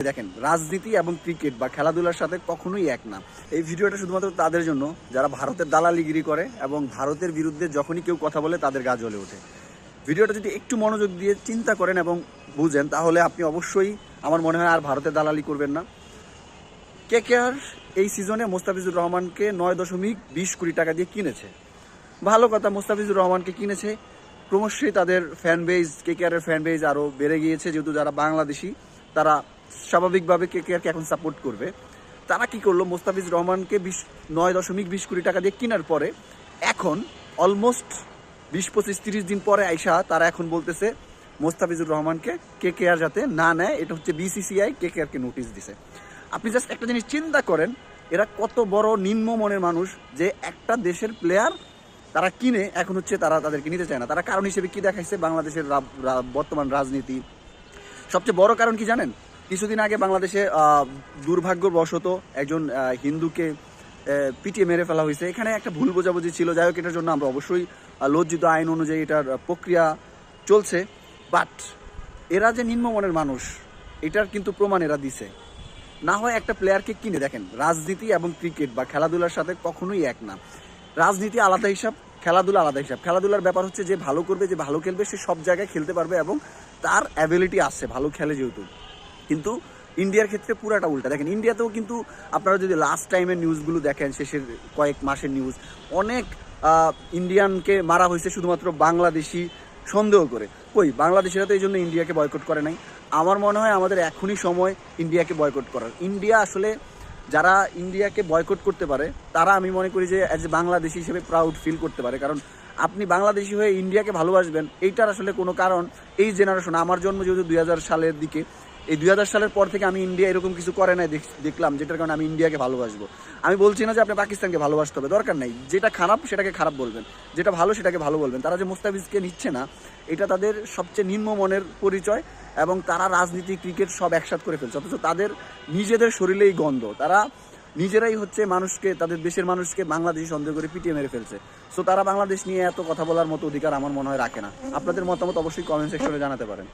দেখেন, রাজনীতি এবং ক্রিকেট বা খেলাধুলার সাথে কখনোই এক না। এই ভিডিওটা শুধুমাত্র তাদের জন্য যারা ভারতের দালালিগিরি করে এবং ভারতের বিরুদ্ধে যখনই কেউ কথা বলে তাদের গা জ্বলে ওঠে। ভিডিওটা যদি একটু মনোযোগ দিয়ে চিন্তা করেন এবং বুঝেন, তাহলে আপনি অবশ্যই আমার মনে হয় আর ভারতের দালালি করবেন না। কেকেআর এই সিজনে মোস্তাফিজুর রহমানকে 9.20 কোটি টাকা দিয়ে কিনেছে। ভালো কথা, মোস্তাফিজুর রহমানকে কিনেছে, ক্রমশই তাদের ফ্যান বেজ, কেকেআরের ফ্যান বেজ আরও বেড়ে গিয়েছে। যেহেতু যারা বাংলাদেশি তারা স্বাভাবিকভাবে কেকেআরকে এখন সাপোর্ট করবে। তারা কি করলো, মোস্তাফিজুর রহমানকে 9.20 কোটি টাকা দিয়ে কেনার পরে এখন অলমোস্ট 20-25-30 দিন পরে আইসা তারা এখন বলতেছে মোস্তাফিজুর রহমানকে কেকেআর যাতে না নেয়। এটা হচ্ছে বিসিসিআই কেকেআরকে নোটিশ দিছে। আপনি জাস্ট একটা জিনিস চিন্তা করেন, এরা কত বড় নিম্ন মনের মানুষ যে একটা দেশের প্লেয়ার তারা কিনে এখন হচ্ছে তারা তাদেরকে নিতে চায় না। তারা কারণ হিসেবে কি দেখাইছে, বাংলাদেশের বর্তমান রাজনীতি। সবচেয়ে বড় কারণ কি জানেন? কিছুদিন আগে বাংলাদেশে দুর্ভাগ্যবশত একজন হিন্দুকে পিটিয়ে মেরে ফেলা হয়েছে। এখানে একটা ভুল বোঝাবুঝি ছিল, যাই হোক এটার জন্য আমরা অবশ্যই লজ্জিত। আইন অনুযায়ী এটার প্রক্রিয়া চলছে। বাট এরা যে নিম্নমানের মানুষ এটার কিন্তু প্রমাণ এরা দিছে। না হয় একটা প্লেয়ারকে কিনে, দেখেন, রাজনীতি এবং ক্রিকেট বা খেলাধুলার সাথে কখনোই এক না। রাজনীতি আলাদা হিসাব, খেলাধুলা আলাদা হিসাব। খেলাধুলার ব্যাপার হচ্ছে যে ভালো করবে, যে ভালো খেলবে সে সব জায়গায় খেলতে পারবে এবং তার অ্যাবিলিটি আছে, ভালো খেলে যেহেতু। কিন্তু ইন্ডিয়ার ক্ষেত্রে পুরাটা উল্টা। দেখেন, ইন্ডিয়াতেও কিন্তু আপনারা যদি লাস্ট টাইমের নিউজগুলো দেখেন, শেষের কয়েক মাসের নিউজ, অনেক ইন্ডিয়ানকে মারা হয়েছে শুধুমাত্র বাংলাদেশি সন্দেহ করে। কই, বাংলাদেশিরা তো এই জন্য ইন্ডিয়াকে বয়কট করে নাই। আমার মনে হয় আমাদের এখনই সময় ইন্ডিয়াকে বয়কট করার। ইন্ডিয়া আসলে, যারা ইন্ডিয়াকে বয়কট করতে পারে তারা আমি মনে করি যে অ্যাজ এ বাংলাদেশি হিসেবে প্রাউড ফিল করতে পারে। কারণ আপনি বাংলাদেশি হয়ে ইন্ডিয়াকে ভালোবাসবেন, এইটার আসলে কোনো কারণ এই জেনারেশন, আমার জন্ম যেহেতু 2000 সালের দিকে, এই 2000 সালের পর থেকে আমি ইন্ডিয়া এরকম কিছু করে নাই দেখলাম যেটার কারণে আমি ইন্ডিয়াকে ভালোবাসবো। আমি বলছি না যে আপনি পাকিস্তানকে ভালোবাসতে হবে, দরকার নাই। যেটা খারাপ সেটাকে খারাপ বলবেন, যেটা ভালো সেটাকে ভালো বলবেন। তারা যে মুস্তাফিজকে নিচ্ছে না, এটা তাদের সবচেয়ে নিম্ন মনের পরিচয়। এবং তারা রাজনীতি, ক্রিকেট সব একসাথ করে ফেলছে, অথচ তাদের নিজেদের শরীরেই গন্ধ। তারা নিজেরাই হচ্ছে মানুষকে, তাদের দেশের মানুষকে বাংলাদেশি সন্দেহ করে পিটিয়ে মেরে ফেলছে। সো তারা বাংলাদেশ নিয়ে এত কথা বলার মতো অধিকার আমার মনে হয় রাখে না। আপনাদের মতামত অবশ্যই কমেন্ট সেকশনে জানাতে পারেন।